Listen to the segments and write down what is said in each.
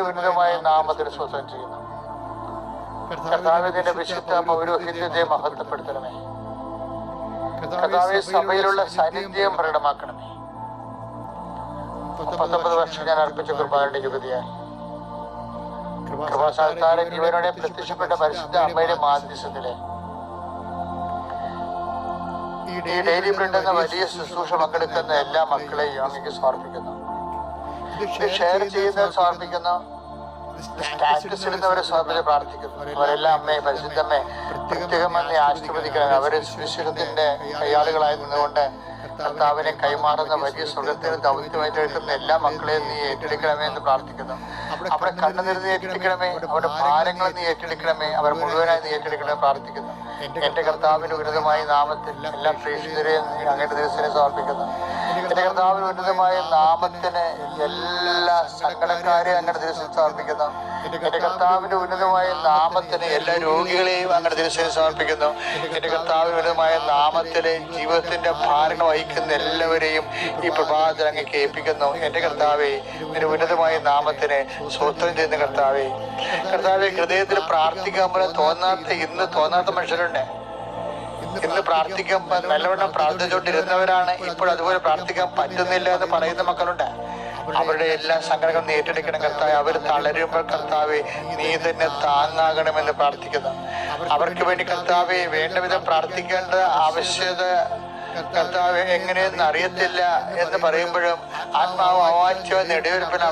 കർത്താവിന്റെ ഉന്നതമായ നാമത്തിന് സ്വന്തം ചെയ്യുന്നു. കർത്താവിന്റെ വിശുദ്ധ പൗരോഹിത്യത്തെ മഹത്വപ്പെടുത്തണമേ. കർത്താവെ സഭയിലുള്ള സാന്നിധ്യം പ്രകടമാക്കണമേ. 19 വർഷം ഞാൻ അർപ്പിച്ച കൃപായുടെ യുഗതിയാൽ കൃപാസാൽത്താരം ജീവനോടെ പ്രത്യക്ഷപ്പെട്ട പരിശുദ്ധ അമ്മയുടെ മാധ്യസ്ഥത്തിലെ ഈ ഡെയിലി ബ്രെഡ് എന്ന വലിയ ശുശ്രൂഷ പങ്കെടുക്കുന്ന എല്ലാ മക്കളെയും അങ്ങേക്ക് സമർപ്പിക്കുന്നു. ഇത് ഷെയർ ചെയ്യുന്നവർ സമർപ്പിക്കുന്നു, സ്റ്റാറ്റസ് ഇടുന്നവരെ സമർപ്പിച്ച് പ്രാർത്ഥിക്കുന്നു. അവരെല്ലാം അമ്മയെ പരിശുദ്ധമ്മയെ പ്രത്യേകമായി ആശീർവദിക്കണം. അവര് സുവിശേഷത്തിന്റെ കയ്യാളുകളായി നിന്നുകൊണ്ട് കർത്താവിനെ കൈമാറുന്ന വലിയ സ്വർഗത്തിന് ദൗത്യമായിട്ട് എടുക്കുന്ന എല്ലാ മക്കളെയും നീ ഏറ്റെടുക്കണമേ എന്ന് പ്രാർത്ഥിക്കുന്നു. അവരുടെ കണ്ണുനീർ നീ ഏറ്റെടുക്കണമേ, അവരുടെ ഭാരങ്ങൾ നീ ഏറ്റെടുക്കണമേ, അവർ മുഴുവനായി നീ ഏറ്റെടുക്കണമേ പ്രാർത്ഥിക്കുന്നു. എന്റെ കർത്താവിന്റെ ഉന്നതമായ നാമത്തിൽ എല്ലാ പ്രേക്ഷിതരെയും അങ്ങയുടെ ദിവസത്തിനെ സമർപ്പിക്കുന്നു. എന്റെ കർത്താവിന്റെ ഉന്നതമായ നാമത്തിന് എല്ലാ സങ്കടക്കാരെയും അങ്ങയുടെ ദിവസം സമർപ്പിക്കുന്നു. എന്റെ കർത്താവിന്റെ ഉന്നതമായ നാമത്തിന് എല്ലാ രോഗികളെയും അങ്ങയുടെ ദിവസത്തിനെ സമർപ്പിക്കുന്നു. എന്റെ കർത്താവിന്റെ ഉന്നതമായ നാമത്തിലെ ജീവിതത്തിന്റെ ഭാരങ്ങൾ വഹിക്കുന്ന എല്ലാവരെയും ഈ പ്രഭാതത്തിൽ അങ്ങ് കേൾപ്പിക്കുന്നു. എന്റെ കർത്താവെ, നിന്റെ ഉന്നതമായ നാമത്തിന് സ്വത്രം ചെയ്യുന്ന കർത്താവെ, കർത്താവെ ഹൃദയത്തിൽ പ്രാർത്ഥിക്കാൻ പോലെ തോന്നാത്ത മനുഷ്യരുണ്ട്. ഇന്ന് പ്രാർത്ഥിക്കാൻ നല്ലവണ്ണം പ്രാർത്ഥിച്ചുകൊണ്ടിരുന്നവരാണ്, ഇപ്പോൾ അതുപോലെ പ്രാർത്ഥിക്കാൻ പറ്റുന്നില്ല എന്ന് പറയുന്ന മക്കളുണ്ട്. അവരുടെ എല്ലാ സങ്കടങ്ങളും നീ ഏറ്റെടുക്കണം കർത്താവെ. അവർ തളരുമ്പോൾ കർത്താവെ നീ തന്നെ താങ്ങാകണമെന്ന് പ്രാർത്ഥിക്കുന്നു. അവർക്ക് വേണ്ടി കർത്താവെ വേണ്ട വിധം പ്രാർത്ഥിക്കേണ്ട ആവശ്യത കർത്താവ് എങ്ങനെയെന്ന് അറിയത്തില്ല എന്ന് പറയുമ്പോഴും ആത്മാവ് അവാച്യ നെടിയൊരുപ്പിന്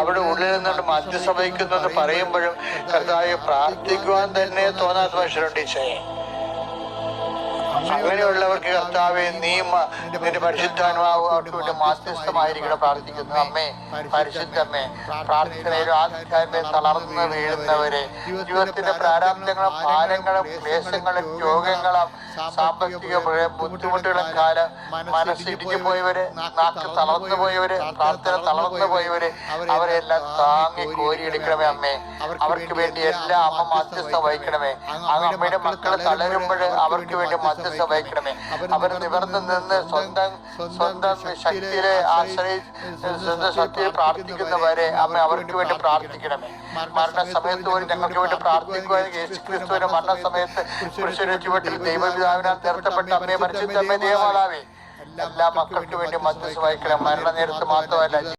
അവിടെ ഉള്ളിൽ നിന്നുകൊണ്ട് മധ്യസ്ഥ വഹിക്കുന്നു എന്ന് പറയുമ്പോഴും കർത്താവെ പ്രാർത്ഥിക്കുവാൻ തന്നെ തോന്നാത്ത മനുഷ്യരുണ്ട്. ഈശോയെ, അങ്ങനെയുള്ളവർക്ക് കർത്താവെ നീ നിന്റെ പരിശുദ്ധാത്മാവ് അവർക്ക് വേണ്ടി മാധ്യസ്ഥമായിരിക്കണം പ്രാർത്ഥിക്കുന്നു. അമ്മേ, പരിശുദ്ധമ്മേ, പ്രാർത്ഥനയിലും ആധ്യാത്മിക തളർന്ന് വീഴുന്നവരെ, ജീവിതത്തിന്റെ പ്രാരാബ്ദങ്ങളും ഭാരങ്ങളും ക്ലേശങ്ങളും രോഗങ്ങളും സാമ്പത്തിക ബുദ്ധിമുട്ടുകളും കാലം മനസ്സിടിഞ്ഞു പോയവര്, നാക്ക് തളർന്നു പോയവര്, പ്രാർത്ഥന തളർന്നു പോയവര്, അവരെല്ലാം താങ്ങി കോരിയെടുക്കണമേ അമ്മേ. അവർക്ക് വേണ്ടി എല്ലാ അമ്മ മാധ്യസ്ഥ വഹിക്കണമേ. അമ്മയുടെ മക്കളെ തളരുമ്പോൾ അവർക്ക് വേണ്ടി മാധ്യസ്ഥ വഹിക്കണമേ. അവർ നിവർന്നു നിന്ന് സ്വന്തം ശക്തിയെ സ്വന്തം ശക്തിയെ പ്രാർത്ഥിക്കുന്നവരെ അമ്മ അവർക്ക് വേണ്ടി പ്രാർത്ഥിക്കണമേ. മരണസമയത്ത് പോലും ഞങ്ങൾക്ക് വേണ്ടി പ്രാർത്ഥിക്കുവാൻ യേശുക്രിസ്തുവിന്റെ മരണസമയത്ത് പുരുഷന്റെ ചുവട്ടിൽ ദൈവപിതാവിനാൽ നിർത്തപ്പെട്ട അമ്മയെ പരിശുദ്ധ അമ്മയെ ദൈവമാതാവേ, എല്ലാ മക്കൾക്ക് വേണ്ടി മധ്യസ്ഥ വഹിക്കണം. മരണ നേരത്ത് മാത്രമല്ല